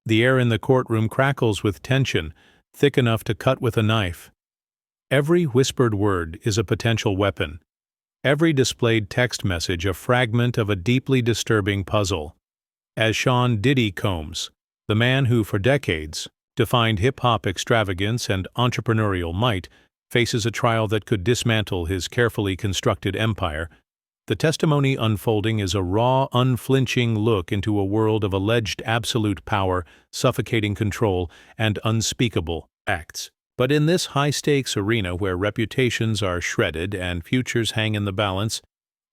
The air in the courtroom crackles with tension, thick enough to cut with a knife. Every whispered word is a potential weapon. Every displayed text message a fragment of a deeply disturbing puzzle. As Sean Diddy Combs, the man who for decades defined hip-hop extravagance and entrepreneurial might, faces a trial that could dismantle his carefully constructed empire, the testimony unfolding is a raw, unflinching look into a world of alleged absolute power, suffocating control, and unspeakable acts. But in this high-stakes arena where reputations are shredded and futures hang in the balance,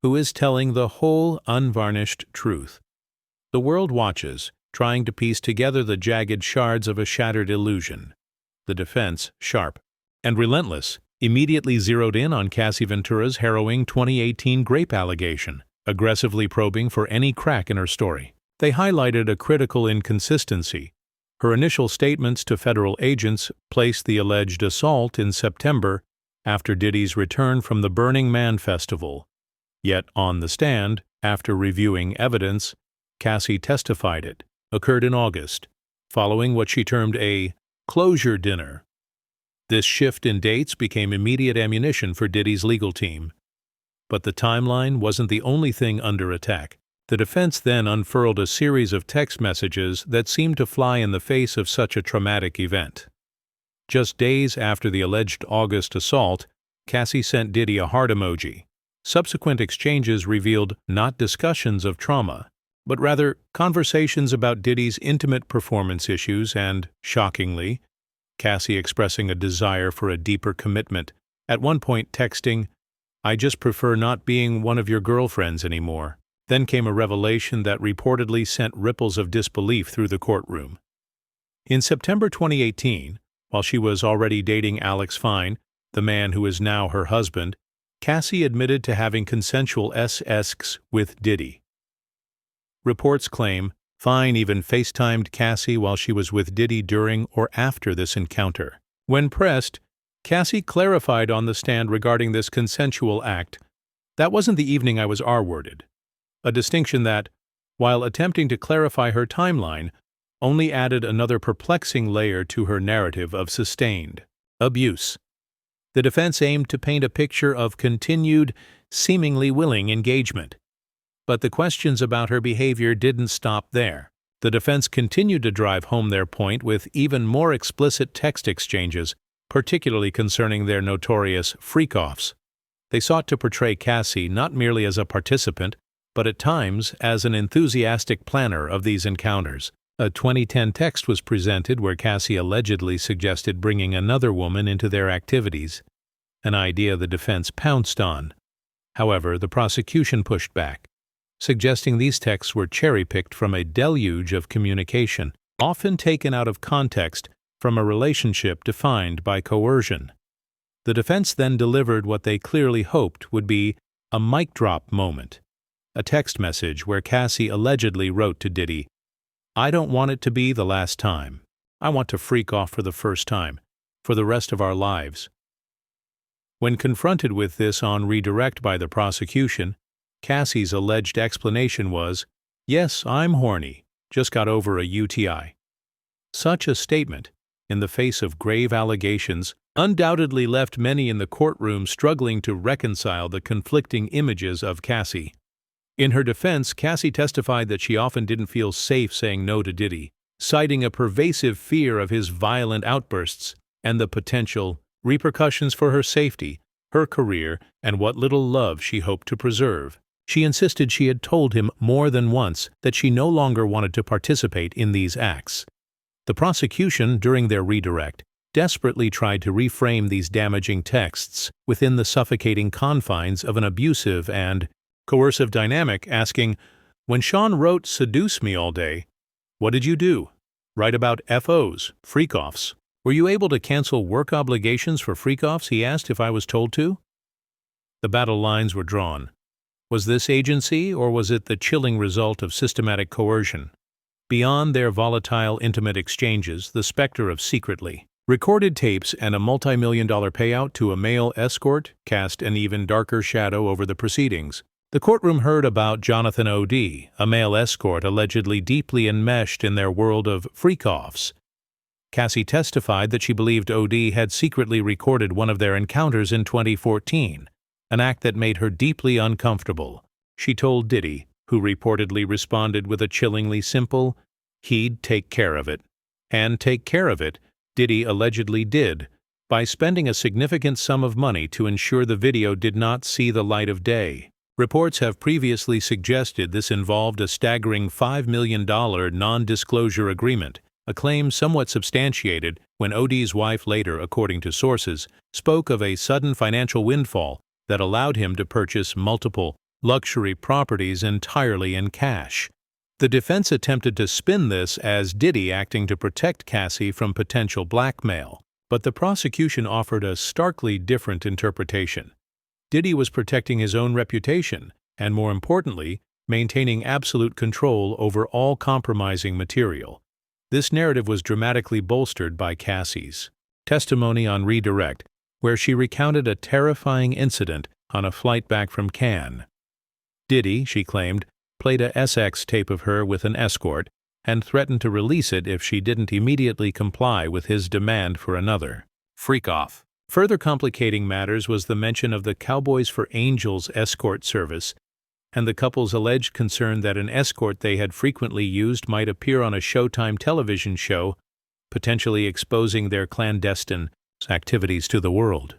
who is telling the whole unvarnished truth? The world watches, trying to piece together the jagged shards of a shattered illusion. The defense, sharp and relentless, immediately zeroed in on Cassie Ventura's harrowing 2018 grape allegation, aggressively probing for any crack in her story. They highlighted a critical inconsistency. Her initial statements to federal agents placed the alleged assault in September after Diddy's return from the Burning Man festival. Yet on the stand, after reviewing evidence, Cassie testified it occurred in August, following what she termed a closure dinner. This shift in dates became immediate ammunition for Diddy's legal team. But the timeline wasn't the only thing under attack. The defense then unfurled a series of text messages that seemed to fly in the face of such a traumatic event. Just days after the alleged August assault, Cassie sent Diddy a heart emoji. Subsequent exchanges revealed not discussions of trauma, but rather conversations about Diddy's intimate performance issues and, shockingly, Cassie expressing a desire for a deeper commitment, at one point texting, "I just prefer not being one of your girlfriends anymore." Then came a revelation that reportedly sent ripples of disbelief through the courtroom. In September 2018, while she was already dating Alex Fine, the man who is now her husband, Cassie admitted to having consensual sex with Diddy. Reports claim Fine even FaceTimed Cassie while she was with Diddy during or after this encounter. When pressed, Cassie clarified on the stand regarding this consensual act, "That wasn't the evening I was R-worded," a distinction that, while attempting to clarify her timeline, only added another perplexing layer to her narrative of sustained abuse. The defense aimed to paint a picture of continued, seemingly willing engagement. But the questions about her behavior didn't stop there. The defense continued to drive home their point with even more explicit text exchanges, particularly concerning their notorious Freakoffs. They sought to portray Cassie not merely as a participant, but at times as an enthusiastic planner of these encounters. A 2010 text was presented where Cassie allegedly suggested bringing another woman into their activities, an idea the defense pounced on. However, the prosecution pushed back, suggesting these texts were cherry-picked from a deluge of communication, often taken out of context from a relationship defined by coercion. The defense then delivered what they clearly hoped would be a mic drop moment, a text message where Cassie allegedly wrote to Diddy, "I don't want it to be the last time. I want to freak off for the first time, for the rest of our lives." When confronted with this on redirect by the prosecution, Cassie's alleged explanation was, "Yes, I'm horny, just got over a UTI." Such a statement, in the face of grave allegations, undoubtedly left many in the courtroom struggling to reconcile the conflicting images of Cassie. In her defense, Cassie testified that she often didn't feel safe saying no to Diddy, citing a pervasive fear of his violent outbursts and the potential repercussions for her safety, her career, and what little love she hoped to preserve. She insisted she had told him more than once that she no longer wanted to participate in these acts. The prosecution, during their redirect, desperately tried to reframe these damaging texts within the suffocating confines of an abusive and coercive dynamic, asking, "When Sean wrote 'seduce me all day,' what did you do? Write about FOs, freakoffs. Were you able to cancel work obligations for freakoffs?" he asked, "if I was told to." The battle lines were drawn. Was this agency, or was it the chilling result of systematic coercion? Beyond their volatile, intimate exchanges, the specter of secretly recorded tapes and a multi-million-dollar payout to a male escort cast an even darker shadow over the proceedings. The courtroom heard about Jonathan O.D., a male escort allegedly deeply enmeshed in their world of freakoffs. Cassie testified that she believed O.D. had secretly recorded one of their encounters in 2014, an act that made her deeply uncomfortable. She told Diddy, who reportedly responded with a chillingly simple, "He'd take care of it." And take care of it, Diddy allegedly did, by spending a significant sum of money to ensure the video did not see the light of day. Reports have previously suggested this involved a staggering $5 million non-disclosure agreement, a claim somewhat substantiated when O.D.'s wife later, according to sources, spoke of a sudden financial windfall that allowed him to purchase multiple luxury properties entirely in cash. The defense attempted to spin this as Diddy acting to protect Cassie from potential blackmail, but the prosecution offered a starkly different interpretation. Diddy was protecting his own reputation and, more importantly, maintaining absolute control over all compromising material. This narrative was dramatically bolstered by Cassie's testimony on redirect, where she recounted a terrifying incident on a flight back from Cannes. Diddy, she claimed, played a SX tape of her with an escort and threatened to release it if she didn't immediately comply with his demand for another freak-off. Further complicating matters was the mention of the Cowboys for Angels escort service and the couple's alleged concern that an escort they had frequently used might appear on a Showtime television show, potentially exposing their clandestine activities to the world.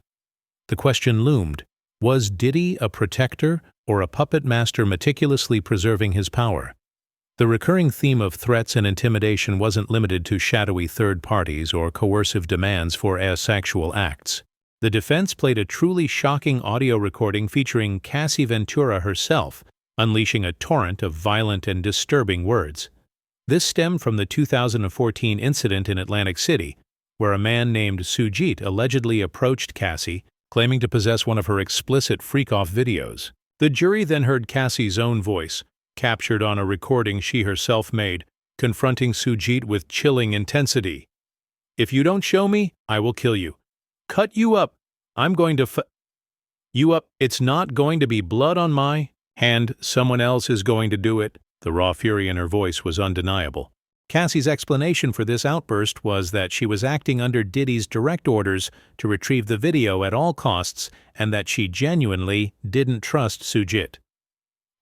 The question loomed: was Diddy a protector or a puppet master meticulously preserving his power? The recurring theme of threats and intimidation wasn't limited to shadowy third parties or coercive demands for asexual acts. The defense played a truly shocking audio recording featuring Cassie Ventura herself, unleashing a torrent of violent and disturbing words. This stemmed from the 2014 incident in Atlantic City, where a man named Sujit allegedly approached Cassie, claiming to possess one of her explicit freak-off videos. The jury then heard Cassie's own voice, captured on a recording she herself made, confronting Sujit with chilling intensity. "If you don't show me, I will kill you. Cut you up. I'm going to you up. It's not going to be blood on my hand. Someone else is going to do it." The raw fury in her voice was undeniable. Cassie's explanation for this outburst was that she was acting under Diddy's direct orders to retrieve the video at all costs and that she genuinely didn't trust Sujit.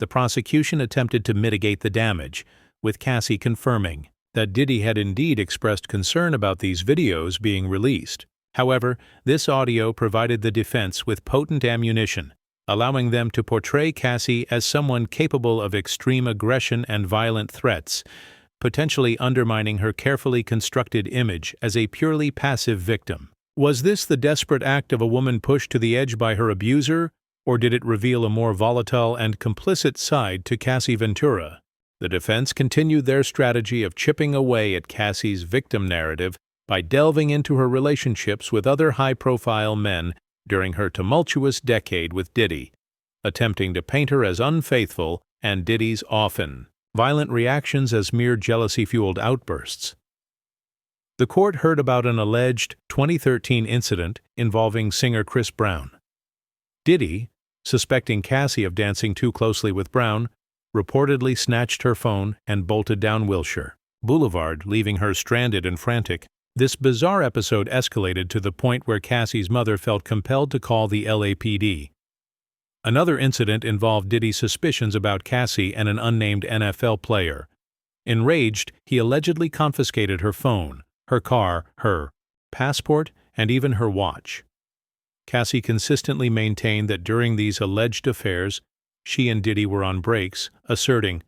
The prosecution attempted to mitigate the damage, with Cassie confirming that Diddy had indeed expressed concern about these videos being released. However, this audio provided the defense with potent ammunition, allowing them to portray Cassie as someone capable of extreme aggression and violent threats, potentially undermining her carefully constructed image as a purely passive victim. Was this the desperate act of a woman pushed to the edge by her abuser, or did it reveal a more volatile and complicit side to Cassie Ventura? The defense continued their strategy of chipping away at Cassie's victim narrative by delving into her relationships with other high-profile men during her tumultuous decade with Diddy, attempting to paint her as unfaithful and Diddy's often violent reactions as mere jealousy-fueled outbursts. The court heard about an alleged 2013 incident involving singer Chris Brown. Diddy, suspecting Cassie of dancing too closely with Brown, reportedly snatched her phone and bolted down Wilshire Boulevard, leaving her stranded and frantic. This bizarre episode escalated to the point where Cassie's mother felt compelled to call the LAPD. Another incident involved Diddy's suspicions about Cassie and an unnamed NFL player. Enraged, he allegedly confiscated her phone, her car, her passport, and even her watch. Cassie consistently maintained that during these alleged affairs, she and Diddy were on breaks, asserting,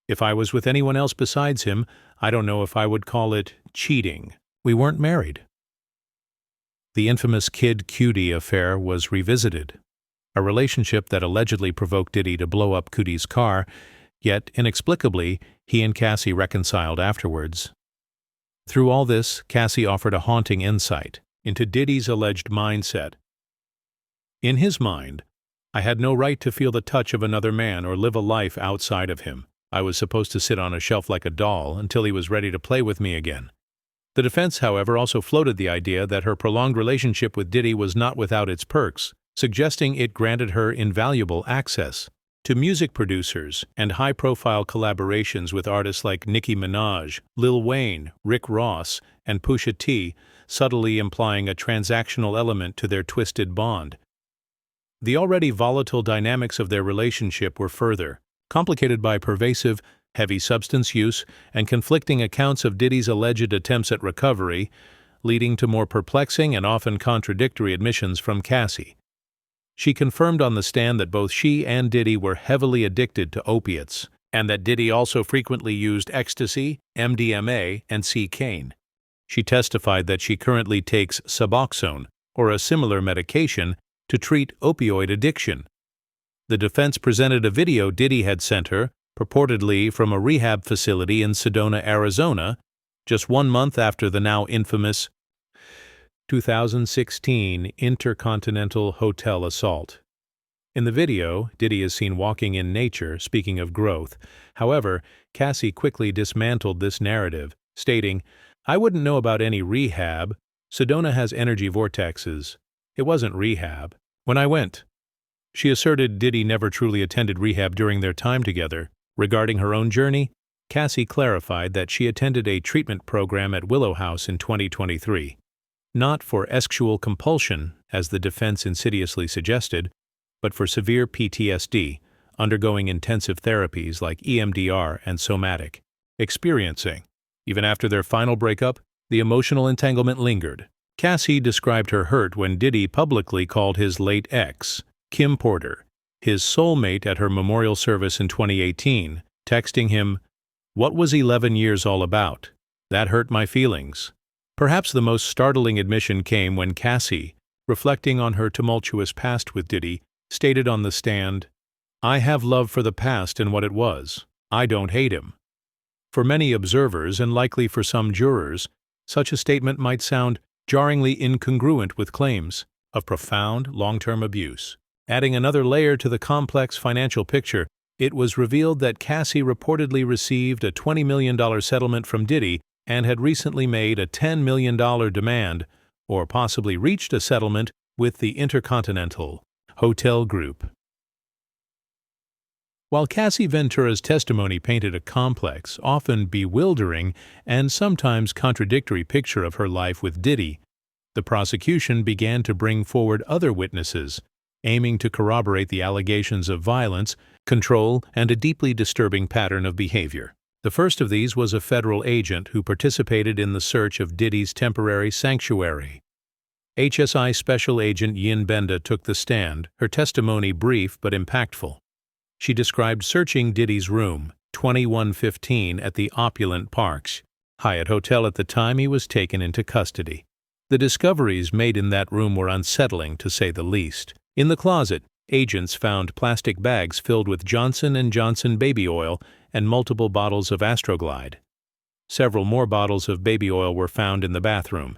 "If I was with anyone else besides him, I don't know if I would call it cheating. We weren't married." The infamous Kid Cudi affair was revisited, a relationship that allegedly provoked Diddy to blow up Cudi's car, yet inexplicably, he and Cassie reconciled afterwards. Through all this, Cassie offered a haunting insight into Diddy's alleged mindset. In his mind, "I had no right to feel the touch of another man or live a life outside of him. I was supposed to sit on a shelf like a doll until he was ready to play with me again." The defense, however, also floated the idea that her prolonged relationship with Diddy was not without its perks, suggesting it granted her invaluable access. to music producers and high-profile collaborations with artists like Nicki Minaj, Lil Wayne, Rick Ross, and Pusha T, subtly implying a transactional element to their twisted bond. The already volatile dynamics of their relationship were further complicated by pervasive, heavy substance use and conflicting accounts of Diddy's alleged attempts at recovery, leading to more perplexing and often contradictory admissions from Cassie. She confirmed on the stand that both she and Diddy were heavily addicted to opiates, and that Diddy also frequently used ecstasy, MDMA, and cocaine. She testified that she currently takes Suboxone, or a similar medication, to treat opioid addiction. The defense presented a video Diddy had sent her, purportedly from a rehab facility in Sedona, Arizona, just 1 month after the now infamous 2016 Intercontinental Hotel assault. In the video, Diddy is seen walking in nature, speaking of growth. However, Cassie quickly dismantled this narrative, stating, "I wouldn't know about any rehab. Sedona has energy vortexes. It wasn't rehab. When I went." She asserted Diddy never truly attended rehab during their time together. Regarding her own journey, Cassie clarified that she attended a treatment program at Willow House in 2023. Not for sexual compulsion, as the defense insidiously suggested, but for severe PTSD, undergoing intensive therapies like EMDR and somatic. Experiencing. Even after their final breakup, the emotional entanglement lingered. Cassie described her hurt when Diddy publicly called his late ex, Kim Porter, his soulmate at her memorial service in 2018, texting him, "What was 11 years all about? That hurt my feelings." Perhaps the most startling admission came when Cassie, reflecting on her tumultuous past with Diddy, stated on the stand, "I have love for the past and what it was. I don't hate him." For many observers, and likely for some jurors, such a statement might sound jarringly incongruent with claims of profound long-term abuse. Adding another layer to the complex financial picture, it was revealed that Cassie reportedly received a $20 million settlement from Diddy and had recently made a $10 million demand, or possibly reached a settlement with the Intercontinental Hotel Group. While Cassie Ventura's testimony painted a complex, often bewildering, and sometimes contradictory picture of her life with Diddy, the prosecution began to bring forward other witnesses, aiming to corroborate the allegations of violence, control, and a deeply disturbing pattern of behavior. The first of these was a federal agent who participated in the search of Diddy's temporary sanctuary. HSI Special Agent Yin Benda took the stand, her testimony brief but impactful. She described searching Diddy's room, 2115 at the opulent Parks Hyatt Hotel at the time he was taken into custody. The discoveries made in that room were unsettling, to say the least. In the closet, agents found plastic bags filled with Johnson & Johnson baby oil and multiple bottles of Astroglide. Several more bottles of baby oil were found in the bathroom,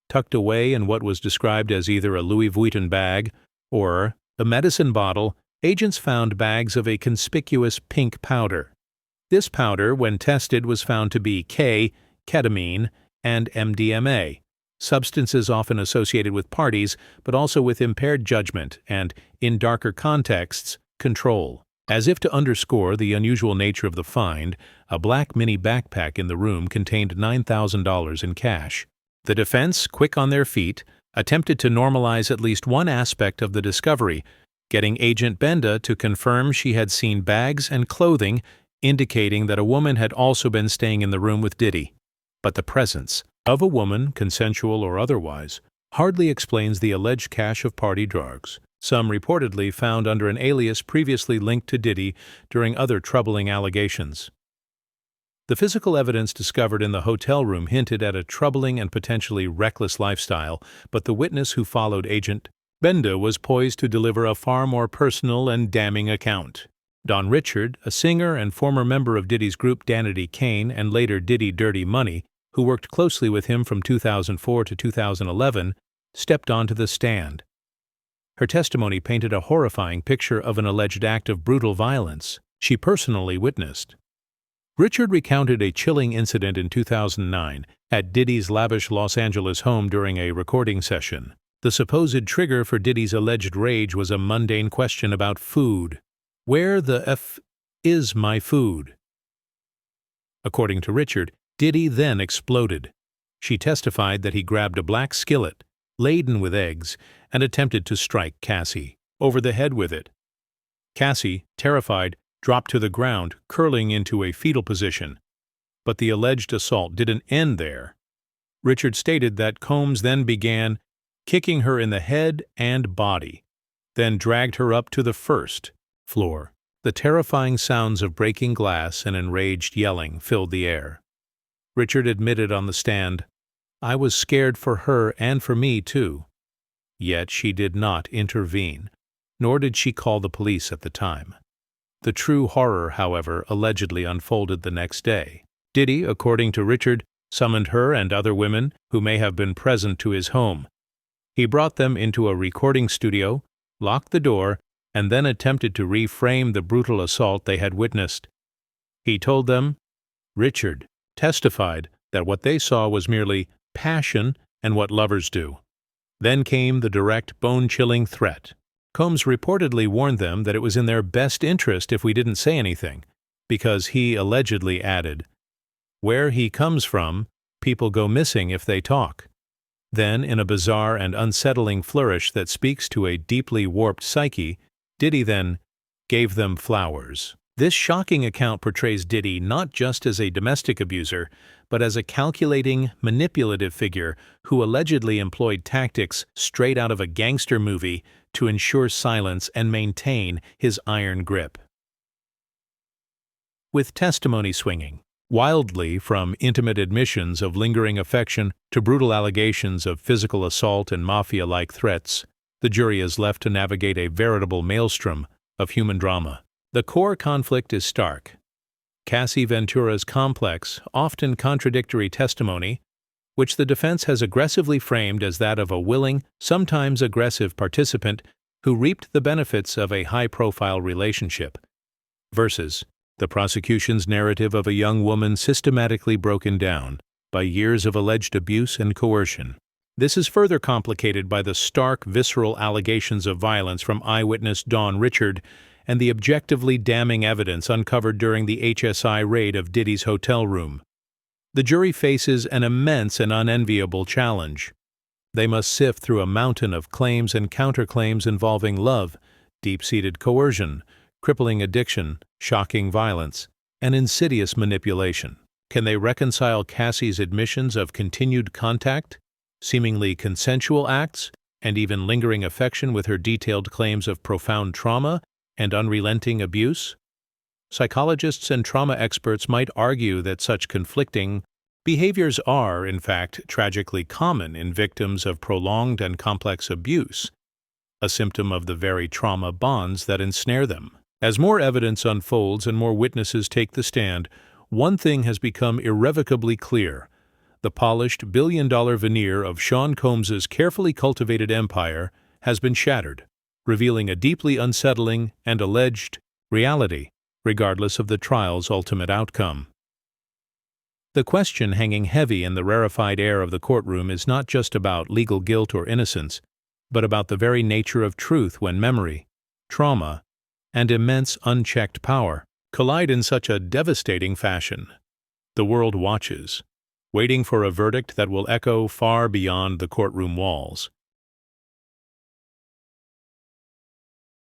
tucked away in what was described as either a Louis Vuitton bag or a medicine bottle. Agents found bags of a conspicuous pink powder. This powder, when tested, was found to be ketamine, and MDMA, substances often associated with parties, but also with impaired judgment and, in darker contexts, control. As if to underscore the unusual nature of the find, a black mini backpack in the room contained $9,000 in cash. The defense, quick on their feet, attempted to normalize at least one aspect of the discovery, getting Agent Benda to confirm she had seen bags and clothing, indicating that a woman had also been staying in the room with Diddy. But the presence of a woman, consensual or otherwise, hardly explains the alleged cache of party drugs, some reportedly found under an alias previously linked to Diddy during other troubling allegations. The physical evidence discovered in the hotel room hinted at a troubling and potentially reckless lifestyle, but the witness who followed Agent Benda was poised to deliver a far more personal and damning account. Don Richard, a singer and former member of Diddy's group Danity Kane and later Diddy Dirty Money, who worked closely with him from 2004 to 2011, stepped onto the stand. Her testimony painted a horrifying picture of an alleged act of brutal violence she personally witnessed. Richard recounted a chilling incident in 2009 at Diddy's lavish Los Angeles home during a recording session. The supposed trigger for Diddy's alleged rage was a mundane question about food. Where the F is my food? According to Richard, Diddy then exploded. She testified that he grabbed a black skillet, laden with eggs, and attempted to strike Cassie over the head with it. Cassie, terrified, dropped to the ground, curling into a fetal position. But the alleged assault didn't end there. Richard stated that Combs then began kicking her in the head and body, then dragged her up to the first floor. The terrifying sounds of breaking glass and enraged yelling filled the air. Richard admitted on the stand, "I was scared for her and for me, too." Yet she did not intervene, nor did she call the police at the time. The true horror, however, allegedly unfolded the next day. Diddy, according to Richard, summoned her and other women who may have been present to his home. He brought them into a recording studio, locked the door, and then attempted to reframe the brutal assault they had witnessed. He told them, Richard testified that what they saw was merely passion and what lovers do. Then came the direct, bone-chilling threat. Combs reportedly warned them that it was in their best interest if we didn't say anything, because he allegedly added, "Where he comes from, people go missing if they talk." Then, in a bizarre and unsettling flourish that speaks to a deeply warped psyche, Diddy then gave them flowers. This shocking account portrays Diddy not just as a domestic abuser, but as a calculating, manipulative figure who allegedly employed tactics straight out of a gangster movie to ensure silence and maintain his iron grip. With testimony swinging wildly from intimate admissions of lingering affection to brutal allegations of physical assault and mafia-like threats, the jury is left to navigate a veritable maelstrom of human drama. The core conflict is stark. Cassie Ventura's complex, often contradictory testimony, which the defense has aggressively framed as that of a willing, sometimes aggressive participant who reaped the benefits of a high-profile relationship, versus the prosecution's narrative of a young woman systematically broken down by years of alleged abuse and coercion. This is further complicated by the stark, visceral allegations of violence from eyewitness Dawn Richard and the objectively damning evidence uncovered during the HSI raid of Diddy's hotel room. The jury faces an immense and unenviable challenge. They must sift through a mountain of claims and counterclaims involving love, deep-seated coercion, crippling addiction, shocking violence, and insidious manipulation. Can they reconcile Cassie's admissions of continued contact, seemingly consensual acts, and even lingering affection with her detailed claims of profound trauma and unrelenting abuse? Psychologists and trauma experts might argue that such conflicting behaviors are, in fact, tragically common in victims of prolonged and complex abuse, a symptom of the very trauma bonds that ensnare them. As more evidence unfolds and more witnesses take the stand, one thing has become irrevocably clear. The polished billion-dollar veneer of Sean Combs's carefully cultivated empire has been shattered, revealing a deeply unsettling and alleged reality, regardless of the trial's ultimate outcome. The question hanging heavy in the rarefied air of the courtroom is not just about legal guilt or innocence, but about the very nature of truth when memory, trauma, and immense unchecked power collide in such a devastating fashion. The world watches, waiting for a verdict that will echo far beyond the courtroom walls.